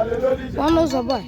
One of the boy.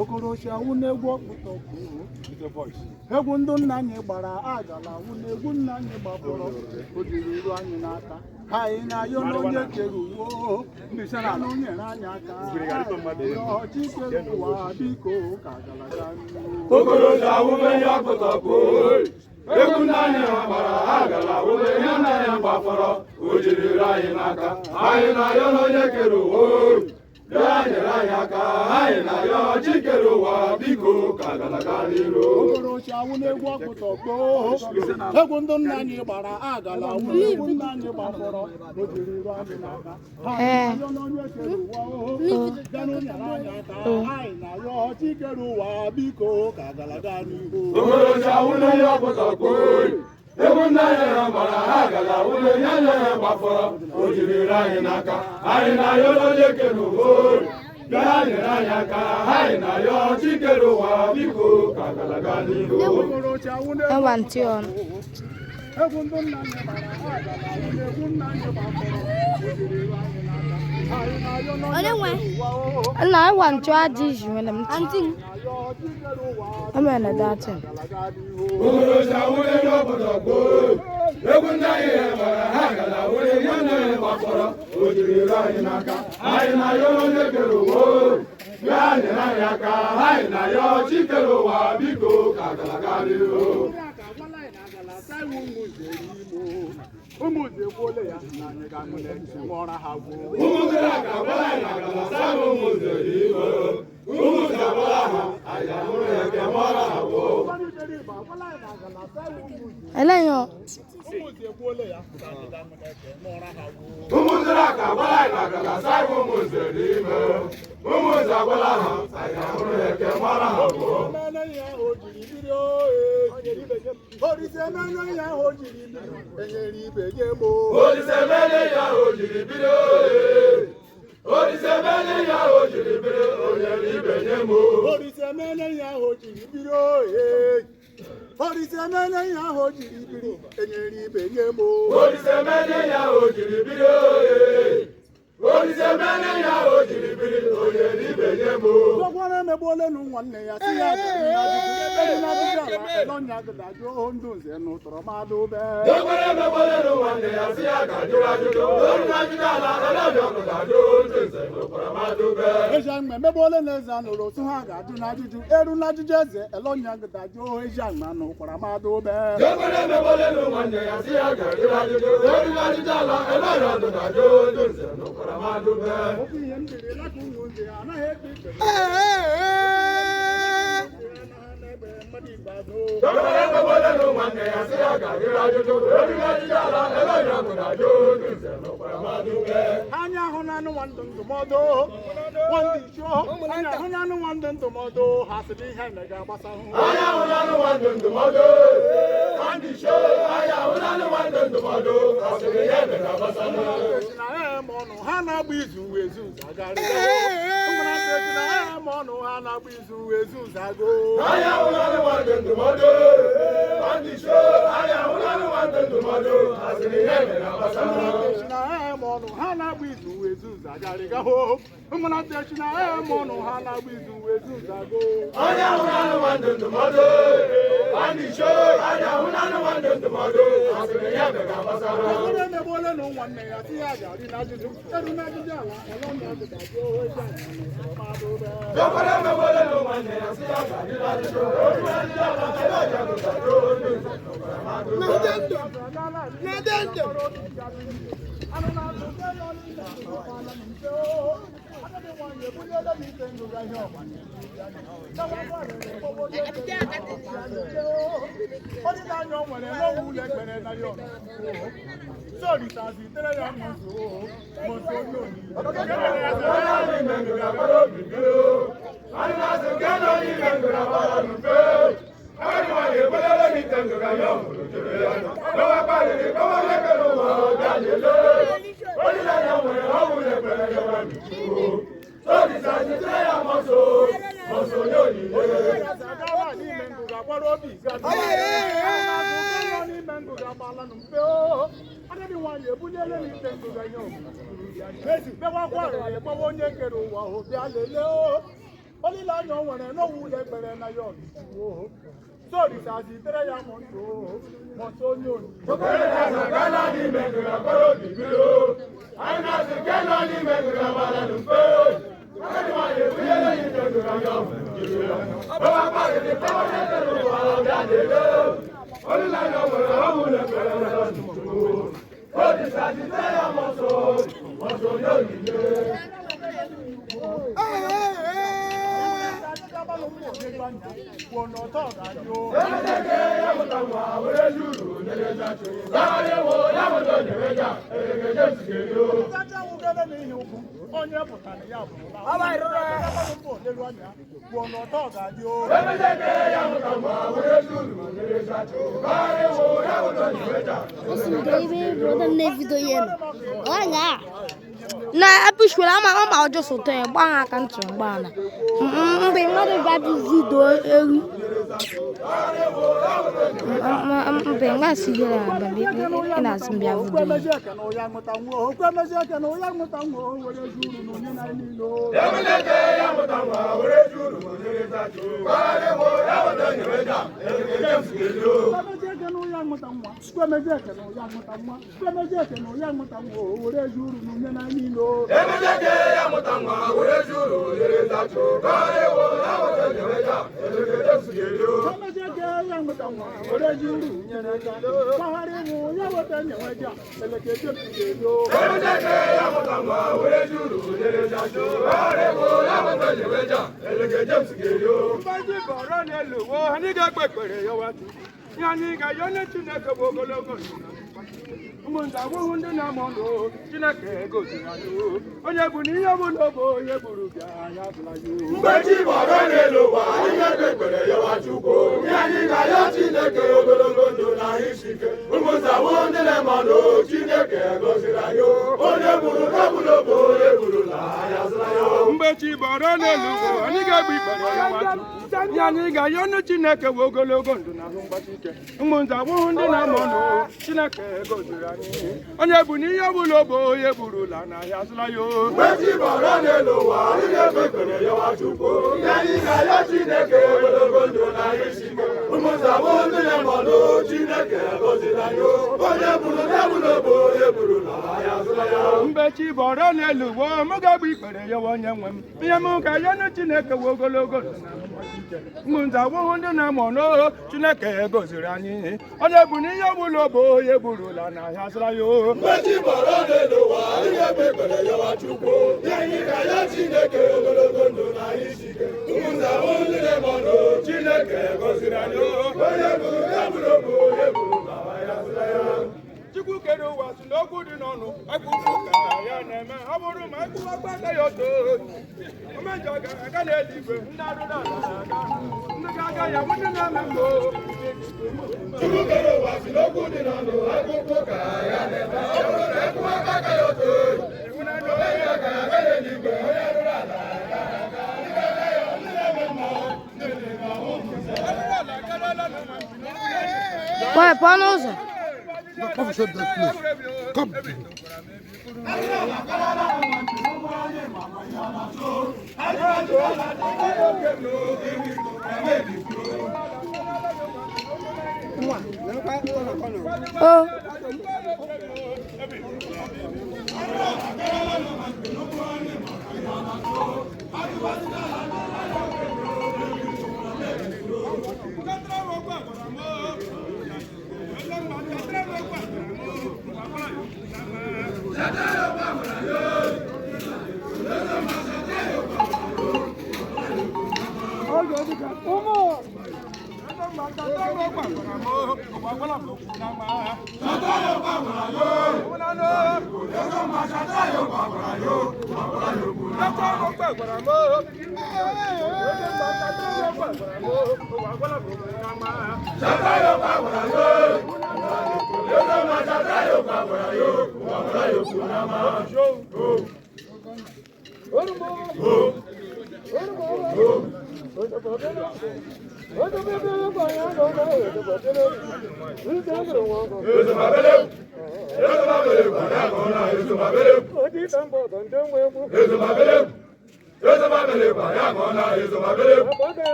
Okorocha wunegwu egwu ndụ nna anyị gbara agala wunegwu nna anyị gbapụrụ o jiri iru anyị n'aka anyị na-ayọ n'onye kere uwo na onye anyị aka ọchịke ụwa biko ka galaga Okorocha wunegwu akpụtọpụ egwu nna anyị gbara agala wunegwu nna anyị gbapụrụ o jiri iru anyị n'aka anyị na-ayọ n'onye kere uwo Okorocha wunegwu ọkpụtọkpo egwu ndụ nna anyị gbara agala wunegwu nna anyị gbapụrụ o jiri iru anyị n'aka anyị n'onye kere ụwa bịa n'onyere anyị aka anyị na-ayọ chikere ụwa biko ka galaga n'ihu Okorocha wunegwu ọkpụtọkpo egwu nna anyị gbara agala wunegwu nna anyị gbapụrụ o jiri iru anyị n'aka anyị na-ayọ n'onye kere ụwa Okorocha wunegwu egwu ndụ nna anyị gbara agala wunegwu nna anyị gbapụrụ o jiri iru anyị n'aka anyị na-ayọ n'onye kere ụwa And I want to add this when I'm thinking. I'm in a data. Okorocha wunegwu ọkpụtọkpo egwu nna anyị gbara agala wunegwu nna anyị gbapụrụ o jiri iru anyị n'aka anyị na-ayọ n'onye kere ụwa ya nyere anyị aka anyị na-ayọ chikere ụwa biko ka galaga n'ihu ụmụnze gwuole ya na anyị ga-anụ na-eche mụọra ha gwuo ụmụnzere aka gbara anyị na agala saa ụmụnze n'ime ụmụnze agbara ha anyị ga-ahụrụ ya ke mụọra ha gwuo Hello. ụmụnzere aka gbara anyị na agala saa ụmụnze n'ime ụmụnze agbara ha anyị ga-ahụrụ ya ke mụọra ha gwuo Orisemene ya o jiri enyere ibe nye mo Orisemene ya o jiri biri Orisemene ya o jiri biri onyere ibe nye mo Orisemene ya o jiri biri Orisemene ya o jiri biri enyere ibe nye mo Orisemene ya o jiri biri Olise mene ya o jiri biri onye n'ibe nye m. Sọkwara emegbuola enu nwanne ya si ya n'ọnya gịdajụ ndụ nze n'ụtọrọ mmadụ be. Sọkwara emegbuola enu nwanne ya si ya ga-ajụrụ ajụjụ onye ajụjụ ala ọlọbịa gụdajụ ndụ nze n'ụtọrọ mmadụ be. Ezi mgbe emegbuola na eze anụrụ otu ha ga-ajụ n'ajụjụ eru n'ajụjụ eze elọnya gịdajụ ezi agma n'ụkwara mmadụ be. Sọkwara emegbuola enu nwanne ya si ya ga-ajụrụ ajụjụ onye ajụjụ ala ọlọbịa gụdajụ ndụ nze n'ụtọrọ mmadụ be. Okwu ihe m dịrị laka ụmụ nze anaghị ekpe ikpe. Sọkwara emegbuola enu nwanne ya si ya ga-ajụrụ ajụjụ onye ajụjụ ala ọlọbịa gụdajụ ndụ nze n'ụtọrọ mmadụ be. Anya ahụ na-anụ nwa ndụmọdụ nwandị icho anya ahụ na-anụ nwa ndụmọdụ ha sịrị ihe na ga-agbasa hụ. Anya ahụ na-anụ nwa ndụmọdụ nwandị icho anya ahụ na-anụ nwa ndụmọdụ ha sịrị ihe na ga-agbasa hụ. ọnụ ha na-agba izu ezu zagarị ọnụ ha na-agba izu ezu zago. Anya ahụ na-anụ nwa ndụmọdụ nwandị icho anya ahụ na-anụ nwa ndụmọdụ ha sịrị ihe na ga-agbasa hụ. ọnụ ha na-agba izu ezu zagarị gaho ụmụnata echi na ọnụ ha na-agba izu ezu zago. Anya ahụ na-anụ nwa ndụmọdụ nwandị icho anya ahụ na-anụ nwa ndụmọdụ ha sịrị ihe na ga-agbasa hụ. Emegbuola enu nwanne ya si ya ga-arị n'ajụjụ eru n'ajụjụ ala ọlọnya gịdajụ ezi mmadụ be. Sọkwara emegbuola enu nwanne ya si ya ga-arị n'ajụjụ onye ajụjụ ala ọlọbịa gụdajụ ndụ nze n'ụtọrọ mmadụ be. Olileanya o nwere n'owule ekpere na ya ọdịnihu sorisa zitere ya mọnso onye oni. Onye pụtara ya bụ na apishwere ama ọjọọ sote gbaa aka ntị mgbana mgbe mmadụ ga-adịzi do ewu mgbe mgbasighị na-azụ mbịa vudo onye bụ n'ihe bụ n'obo onye buru ga ya bụla yo mgbe chi bọrọ n'elu ụwa ihe kpekpere yawa Chukwu ihe anyị ga-ayọ Chineke ogologo ndụ na ahụ isi ike ụmụntawo ndị na-emanụ Chineke gọziri anyị onye buru n'obodo onye burula ya zụra ya mgbe mbechi bọrọ n'elu anyị ga-egbu ikpere ya nwachukwu ya anyị ga-ayọ ọnụ Chineke wee ogologo ndụ na ahụ mgbasi ike ụmụnze abụghị ndị na-ama ọnụ Chineke goziri anyị onye bụ n'ihe ọbụla obo onye burula n'ahịa azụla ya mbechi bọrọ n'elu ụwa anyị ga-egbu ikpere ya nwachukwu ya anyị ga-ayọ Chineke ogologo ndụ na ahụ isi ike ụmụnze abụghị ndị na-ama ọnụ Chineke goziri anyị onye buru obo onye burula n'ahịa azụla ya mbechi bọrọ n'elu ụwa m ga-egbu ikpere ya onye nwe m ihe m ka ya na Chineke wee ogologo ndụ na ụmụnze abụghị ndị na-amụ n'oho Chineke goziri anyị onye bụ n'ihe ọbụla obo onye burula n'ahịa azụra ya mbechi bọrọ n'elu ụwa anyị ga-egbu ikpere ya nwachukwu ya anyị ga-ayọ Chineke ogologo ndụ na ahụ isi ike ụmụnze abụghị ndị na-amụ n'oho Chineke goziri anyị onye buru obo onye burula n'ahịa azụra ya Chukwu kere ụwa si n'okwu dị n'ọnụ ekwufu ka ya na-eme ọ bụrụ ma ekwuwakwa aka ya oto omenjọ ga-aga n'eluigwe ndị arụrụ ala aga ndị ga-aga ya bụ ndị na-eme mbụ Chukwu kere ụwa si n'okwu dị n'ọnụ ekwufu ka ya na-eme ọ bụrụ ma ekwuwakwa aka ya oto omenjọ ga-aga n'eluigwe onye arụrụ ala aga ndị ga-aga ya ndị na-eme mbụ Why, Panos? Come shut that place. Come. Oh.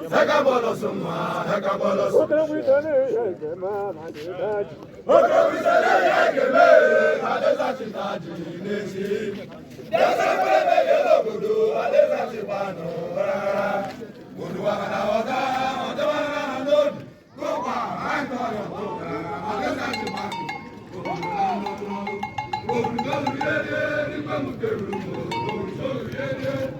Hekabolo summa, hekabolo summa. Otra wisele yekeme, adesati. Otra wisele yekeme, adesati taji nesi. Desa kwebe yelo budu, adesati pano. Budu wakana wata, wata wakana nod. Kokwa, ankara boka, adesati pano. Budu yede, nikwa mukeru. Budu yede.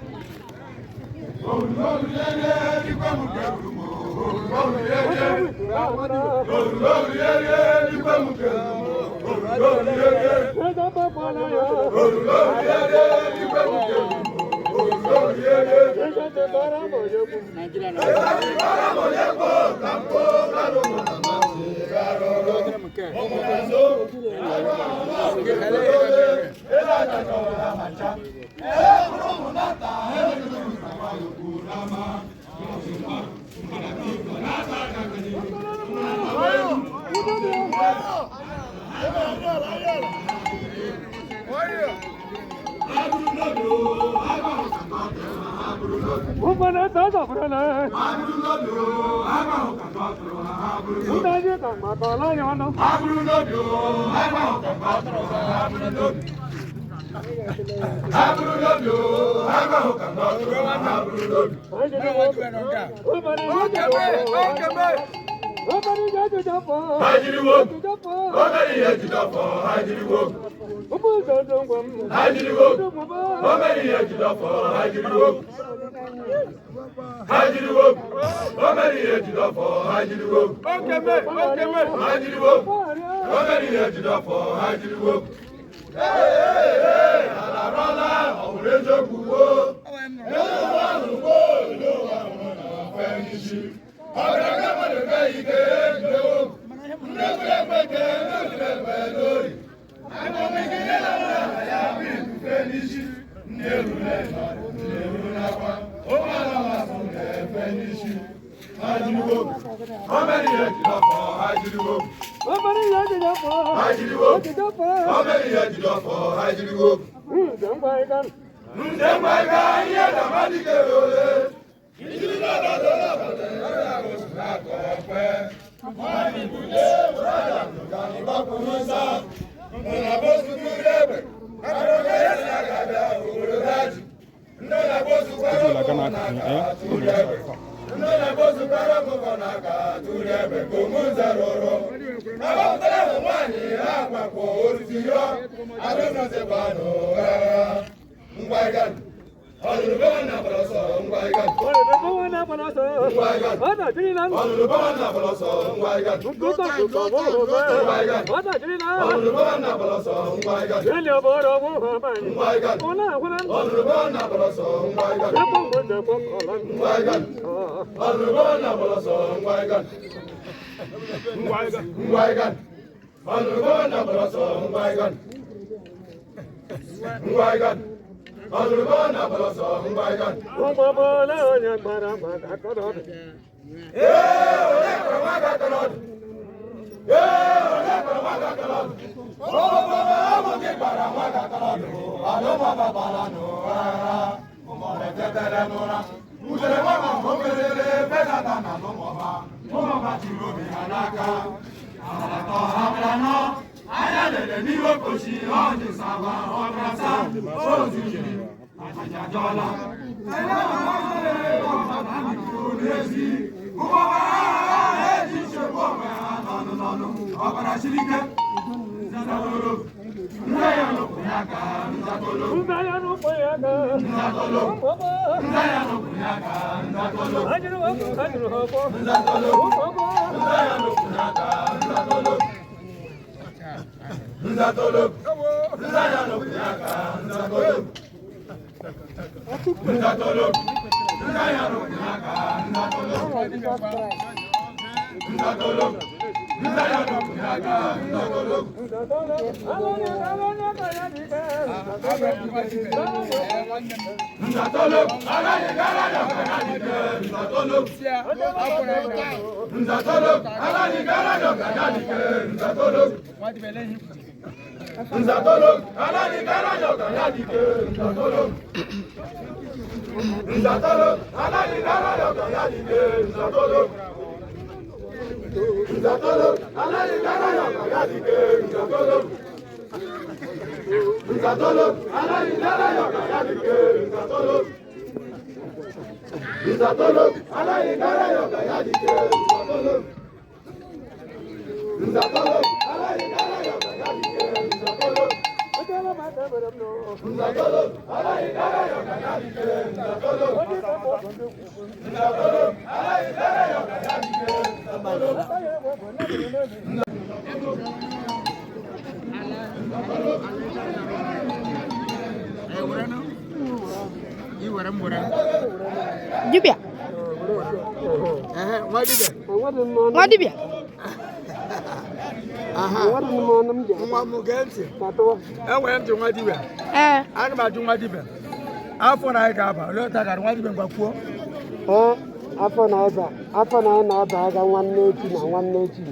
Nzatolo, alayi dara yoga yadike, nzatolo. Nzatolo, alayi dara yoga yadike, nzatolo. Nzatolo, alayi dara yoga yadike, nzatolo. Nzatolo, alayi dara yoga yadike, nzatolo. Nzatolo, alayi dara yoga yadike, nzatolo. Nzatolo, alayi dara yoga yadike, nzatolo. Nzatolo, alayi dara yoga yadike, nzatolo. Dibia. Nwa dibia. Nwa m gee ntị. Enwere m ji nwa dibịa. Ana m ajụ nwa dibịa. Afọ na anyị ga-aba. Olee otu a gara nwa dibịa mgbakwuo? Afọ na anyị na-aba aga nwanne echi na nwanne echi.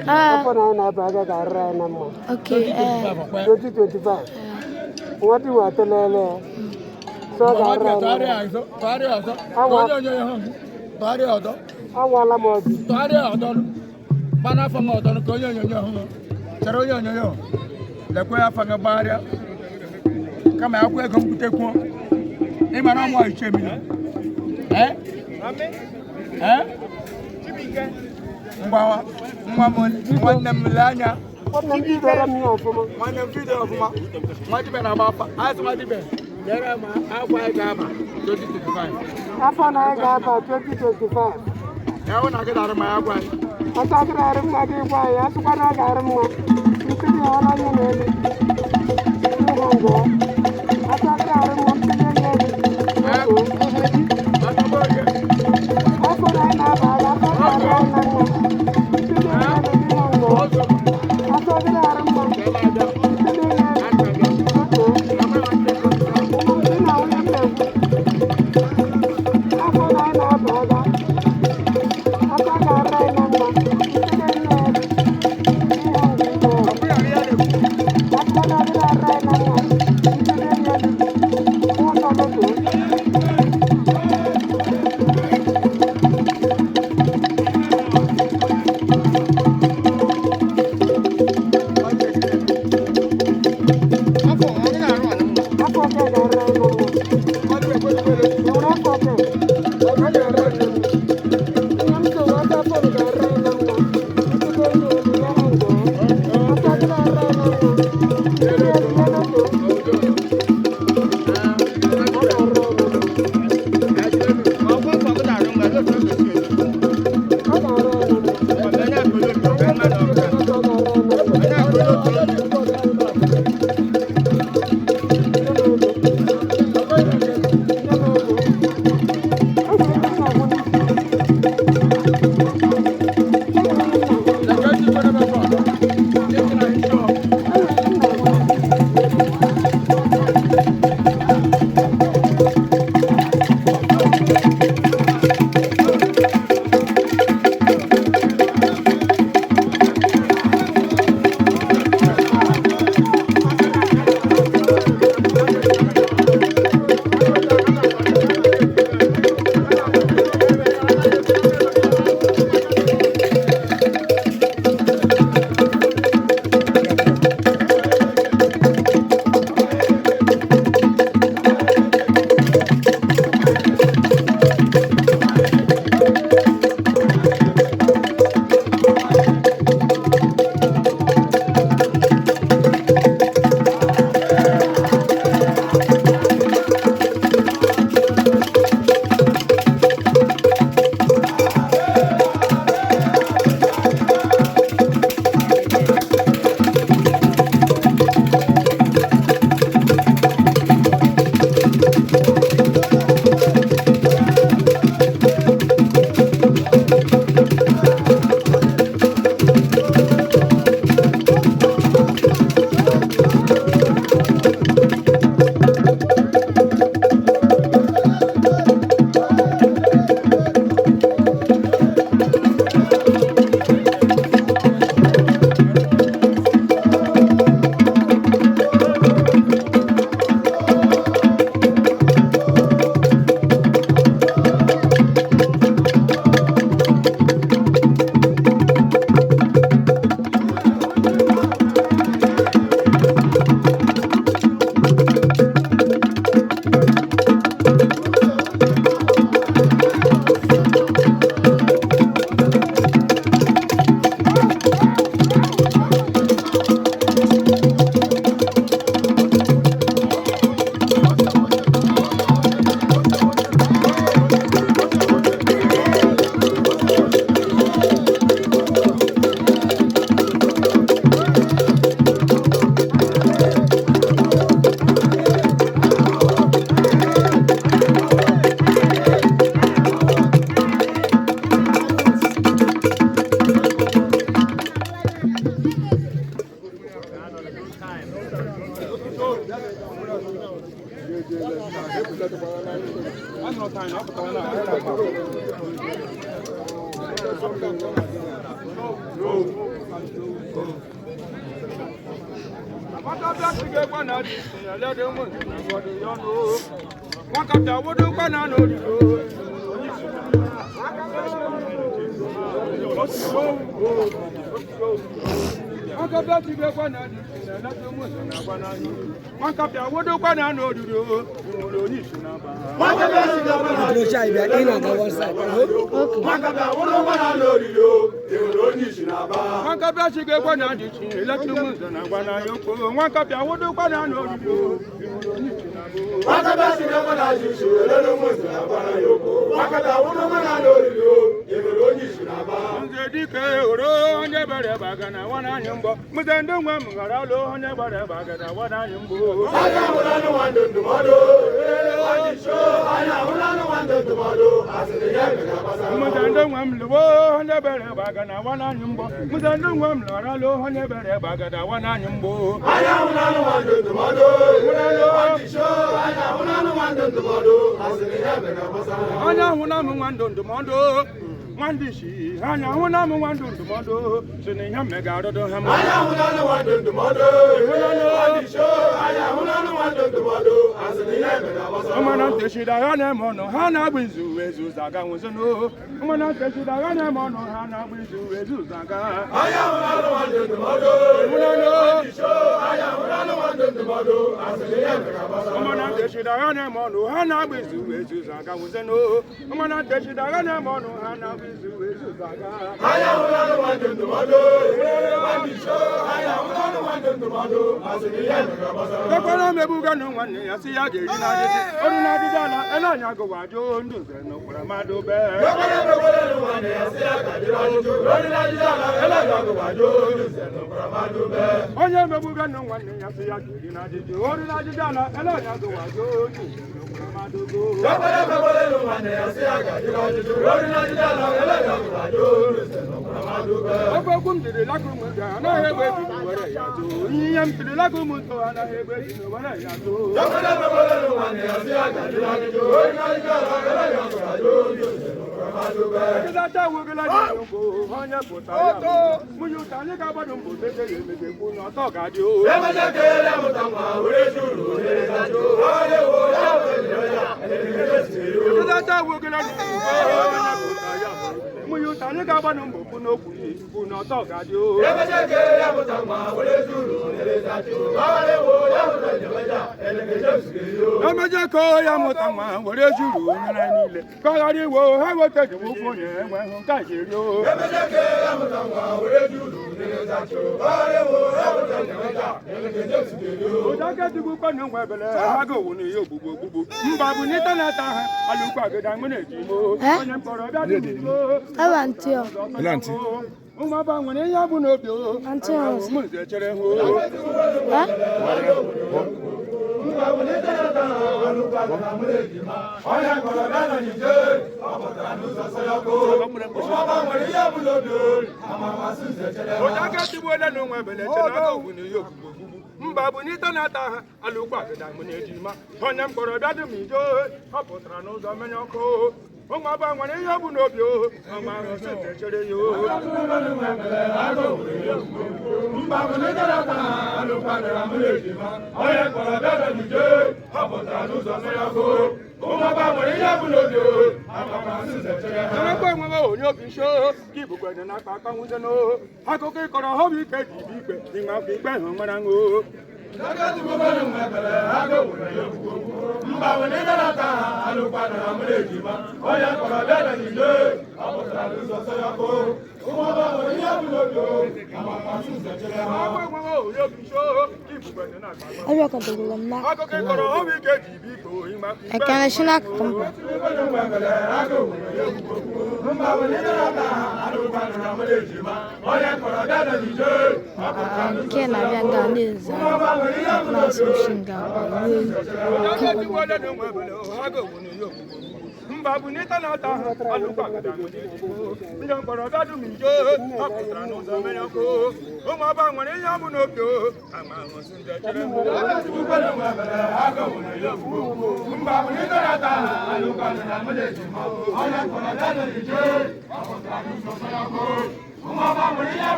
Afọ na anyị na-aba aga ga-arịrị anyị na mma. Okay. 2025. Nwa dị wa telele. So ga-arịrị anyị. Tụgharịa ọzọ. Onye onye ya hụ. Tụgharịa ọzọ. Awala m ọdụ. Tụgharịa ọzọ. Gbana afọ m ọzọ ka onye onyonyo hụ. Chere onye onyonyo. Lekwe afọ gị gbagharịa. Kama ya kwụ ego mbutekwuo. Ị mara ọmụ iche mmiri. Mgbawa. Nwanne m le anya. Nwanne m bidoro m ya ọfụma. Nwanne m bidoro ọfụma. Nwa dibịa na-agba afa. Azụ nwa dibịa. Dere ma afọ anyị ga-aba 2025. Afọ na anyị ga-aba 2025. Ya hụ na gị dara ma ya gwa anyị. Ọtakịrị arụ mma gị gwa anyị, asụkwa na ọ ga-arụ mma. Nkiri ya ọrụ anya n'elu. Ịhụ ngọ. Ọtakịrị arụ mma nkiri ya elu. Afọ na anyị na-aba aga, afọ ga-arụ anyị na mma. Nkiri ya elu ịhụ ngọ. Ọtakịrị arụ mma. Nkiri ya elu. Di na nwunye m na-ekwu. Afọ na anyị na-aba aga. Afọ ga-arụ anyị na mma. Mandishi, Hana, Hunam, one to the model, sending him a guard of the hammer. I am one to the model, I am one to the model, as the Yaman, the Shidana Mono, Hana with Zuzaga was a no. Woman, the Shidana Mono, Hana with Zuzaga. I am one to the model, I am one to the model, as the Yaman. Woman, the Shidana Mono, Hana with Zuzaga was a no. Woman, the Shidana Mono, Hana with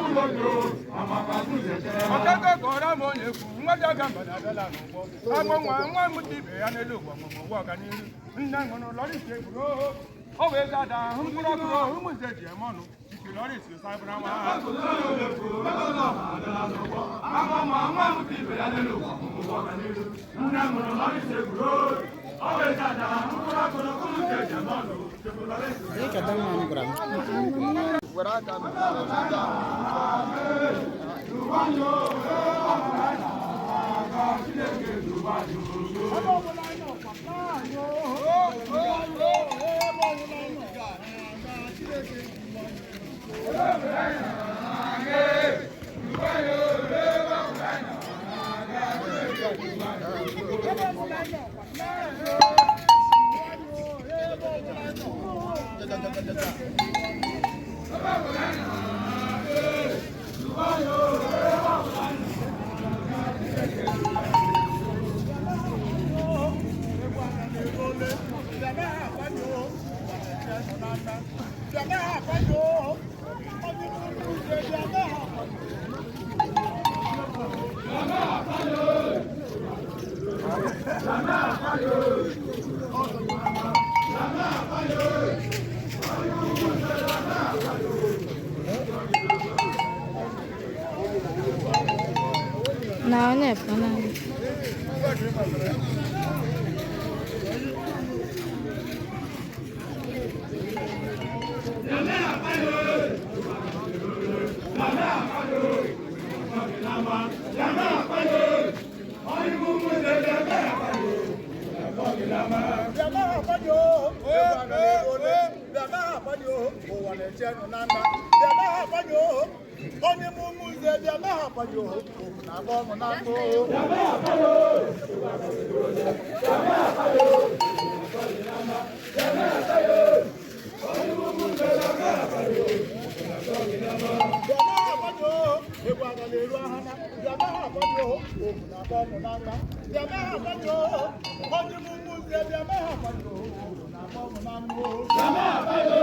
Uma Ọ̀kẹ́kẹ́ kọ̀ọ̀rọ̀ mọ̀ ní ekwu, nwa dị aga mbada adala n'ụgbọ. Agbọ nwa m dị ibe ya n'elu ụwa ọmụmụ ọganihu. Nne ṅụrụ lọrị isi egburu o wee gada ahụ mkpụrụ ọkụrụ ụmụ nze ji eme ọnụ. Isi lọrị isi sabara nwa ha. Nwa m dị ibe ya n'elu ụwa ọmụmụ ọganihu. Nne ṅụrụ lọrị isi egburu o wee gada ahụ mkpụrụ ọkụrụ ụmụ nze ji eme ọnụ. No, nie, pana. Onye mumu ze bia na apanyo na bo mo na bo ya na apanyo onye mumu ze bia na apanyo egwa ga le ru ahana ya na apanyo na bo mo na na ya na apanyo onye mumu ze bia na apanyo na bo mo na bo ya na apanyo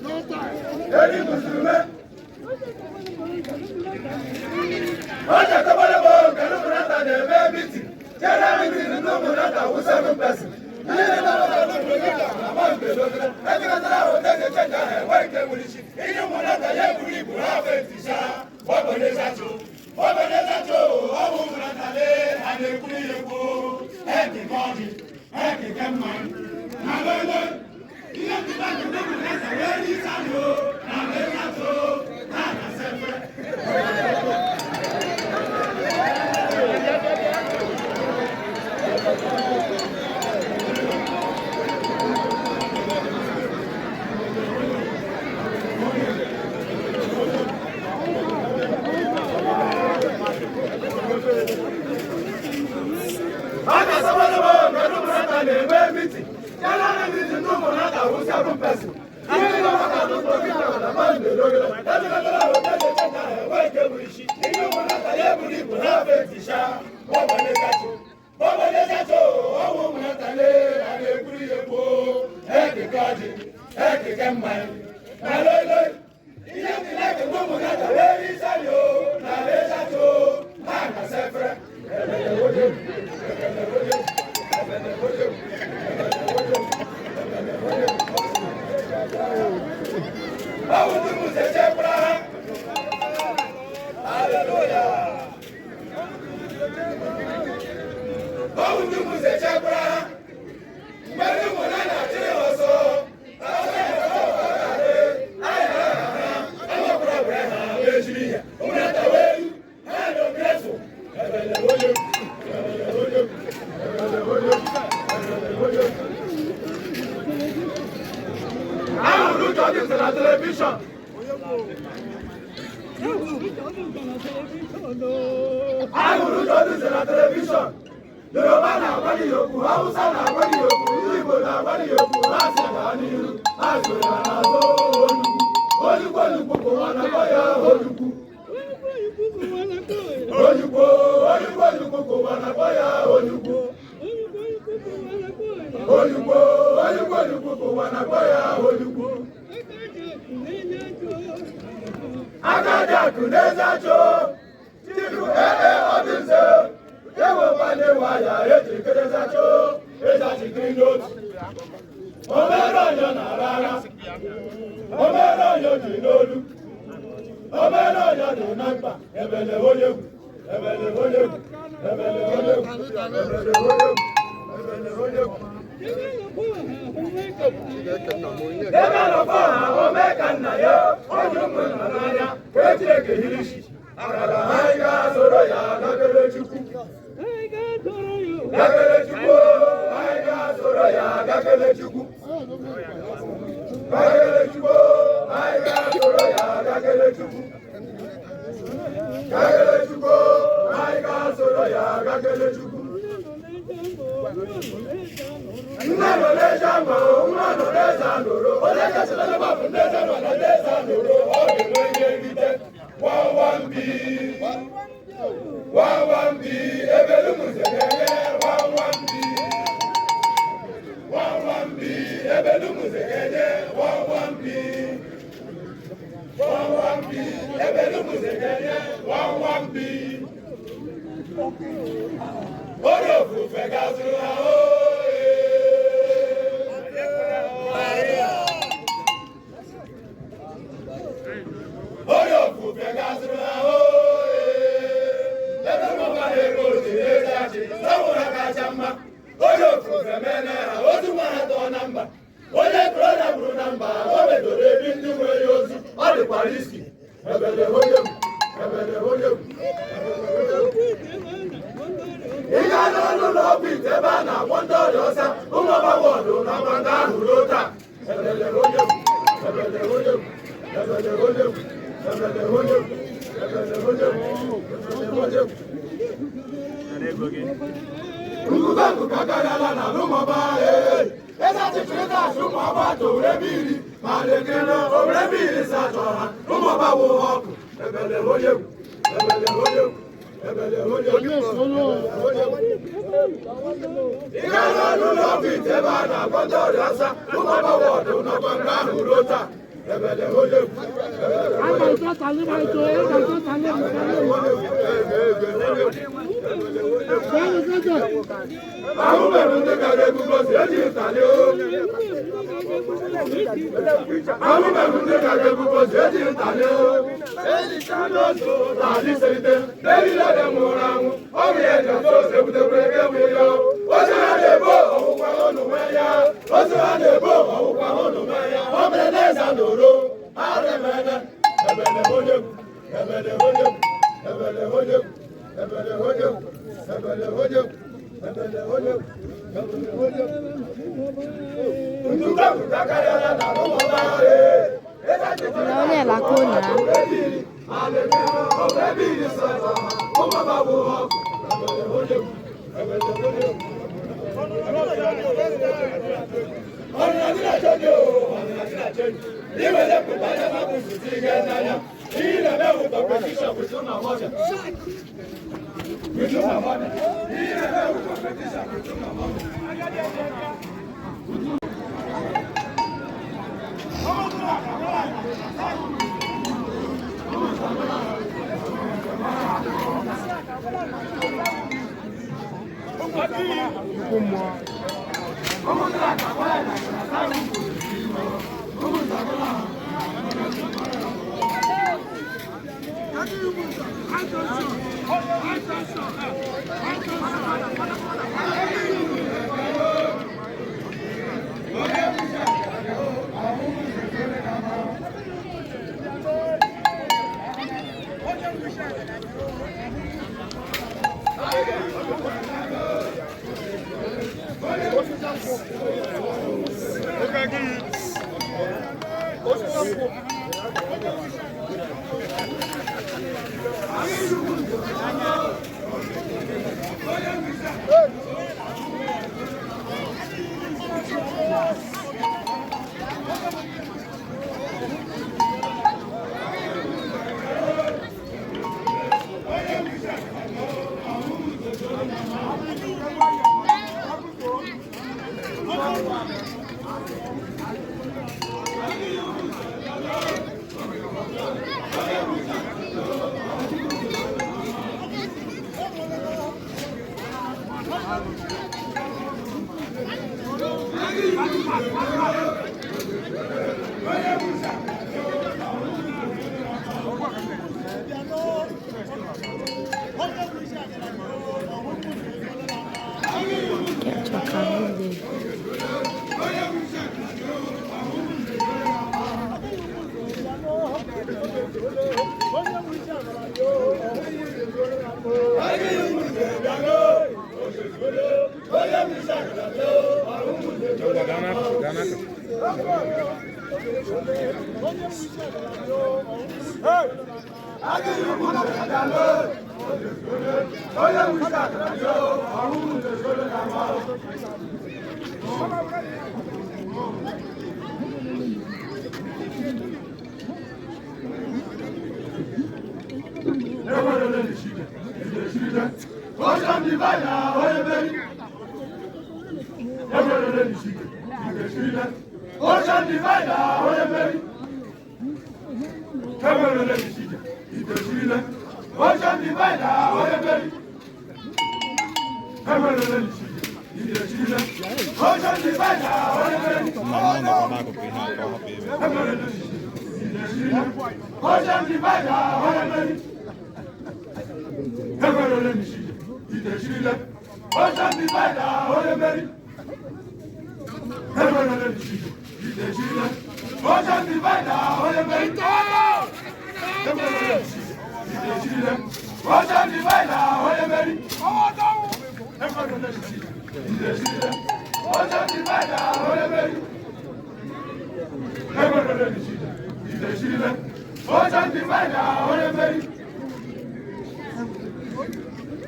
No time. Oja tabale bo kanu munata de bebiti. Jera miti ndu munata usabu pesi. Ile na baba lo project na mambe lo. Ati katara o tete chenja he weke mulishi. Ile munata ye buri bura fetisha. Waboneza cho. Waboneza cho. Obu munata le ane kuri yeko. Eki kodi. Eki kemman. Na lele. Ile tibaki ndu munata we ni sanyo. Na lele cho. Na na sefe. Àwọn bẹ̀rù ń tẹ́kẹ̀rẹ́ gbogbo sí ẹ̀jì ìtàlẹ́ o. Àwọn bẹ̀rù ń tẹ́kẹ̀rẹ́ gbogbo sí ẹ̀jì ìtàlẹ́ o. Èyí sábà tó tàbí sèité. Lẹ́yìn lọ́dẹ̀ mú ra wọn. Ọmọ yẹn jọ tó ṣèbùtẹ́bùrẹ́ kẹ́wé yọ. Ó sì wá lè bó òun pa olùmọ̀ ẹ̀yà. Ó sì wá lè bó òun pa olùmọ̀ ẹ̀yà. Ọmọ ẹ̀ lẹ́sà lòró. Ààrẹ mẹ́lẹ̀. Ẹ̀bẹ̀lẹ̀ hójẹ́kù. Ẹ̀bẹ̀lẹ̀ hójẹ́kù. Ẹ̀bẹ̀lẹ̀ hójẹ́kù. Ẹ̀bẹ̀lẹ̀ hójẹ́kù. Ẹ̀bẹ̀lẹ̀ hójẹ́kù. Ẹ̀bẹ̀lẹ̀ hójẹ́kù. Ẹ̀bẹ̀lẹ̀ hójẹ́kù. Ntúkọ̀ kùtà káyọ̀ náà lọ́wọ́ bá rẹ̀. No nie la konia.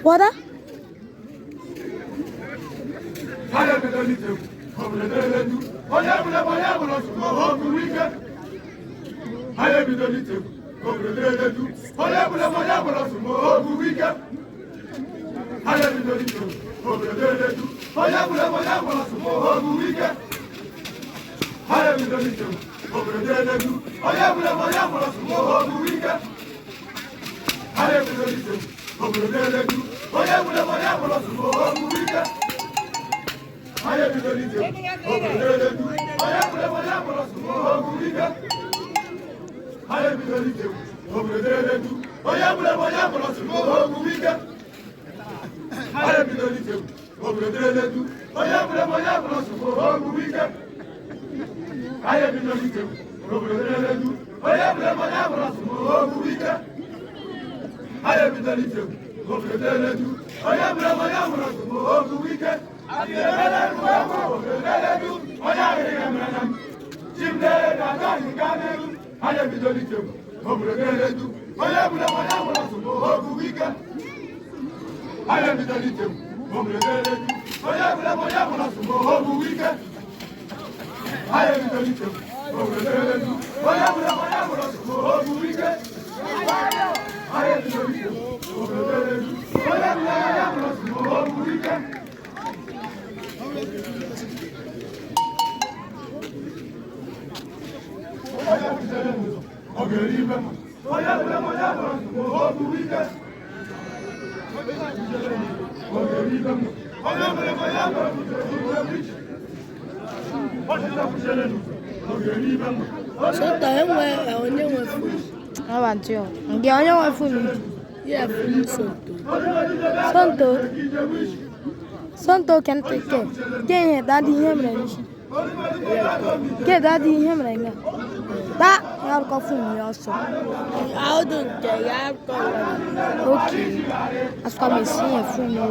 What? anyị ebidolite obodo na-eledu onye gwure onye gwụrụ ozugbo ogburu ike anyị ebidolite obodo na-eledu onye gwure onye gwụrụ ozugbo ogburu ike anyị ebidolite obodo na-eledu onye gwure onye gwụrụ ozugbo ogburu ike anyị ebidolite obodo na-eledu onye gwure onye gwụrụ ozugbo ogburu ike anyị ebidolite obodo na-eledu onye gwure onye gwụrụ ozugbo ogburu ike anyị ebidolite obodo na-eledu onye gwure onye gwụrụ ozugbo ogburu ike anyị ebidolite obodo na-eledu onye gwure onye gwụrụ ozugbo ogburu ike anyị ebidolite obodo na-eledu onye gwure onye gwụrụ ozugbo ogburu ike anyị ebidolite obodo na-eledu onye gwure onye gwụrụ ozugbo ogburu ike anyị ebidolite obodo na-eledu onye gwure onye gwụrụ ozugbo ogburu ike Ogeribe, onye gwure onye gwụrụ ozugbo ogburu ike Ogeribe, onye gwure onye gwụrụ Ogeribe, Sota enwe onye nwe funu. Abatio. Nge onye nwe funu. Yeah, funu Sonto. Sonto can take care. Can daddy him right? Get daddy him right now. That you have got funu also. How do they have got? Okay. As come and see a funu.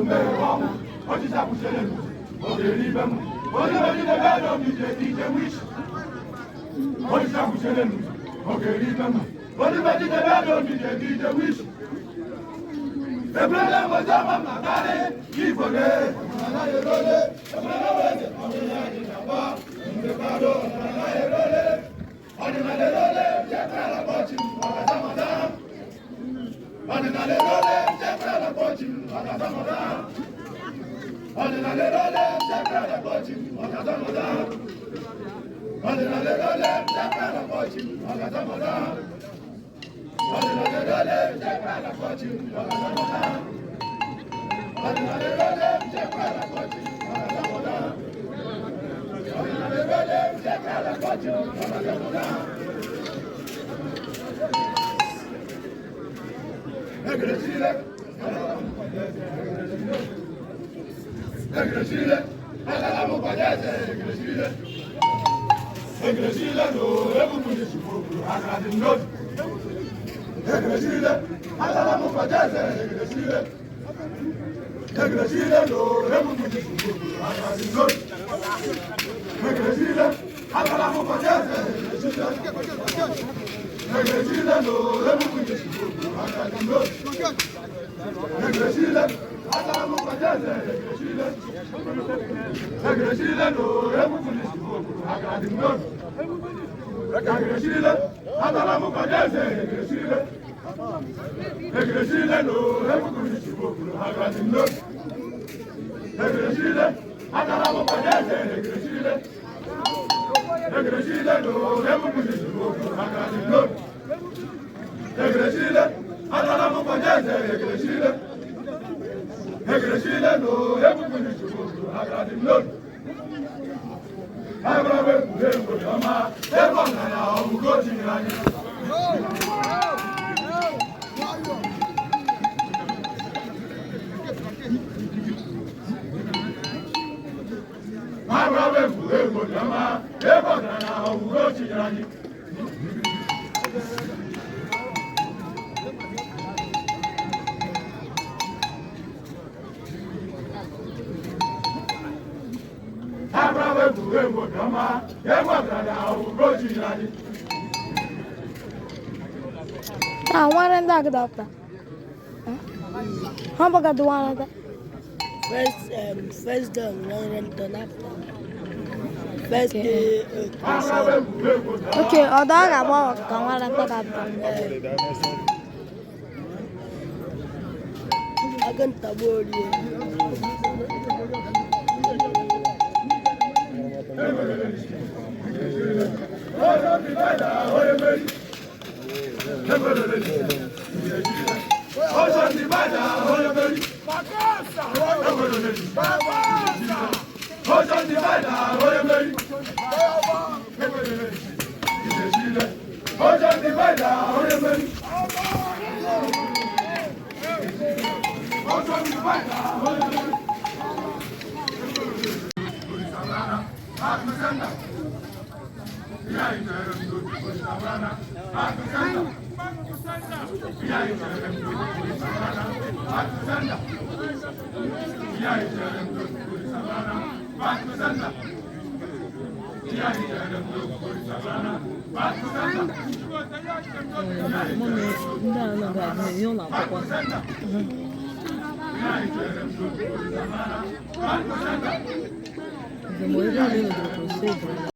Ah, one and that doctor. How about the one that? First done, one and done after. First day. Okay, or that about come on and that. I can't taboo you. Ocean divider, onye meri. Ocean divider, onye meri. Ocean divider, onye meri. Ocean divider, onye meri.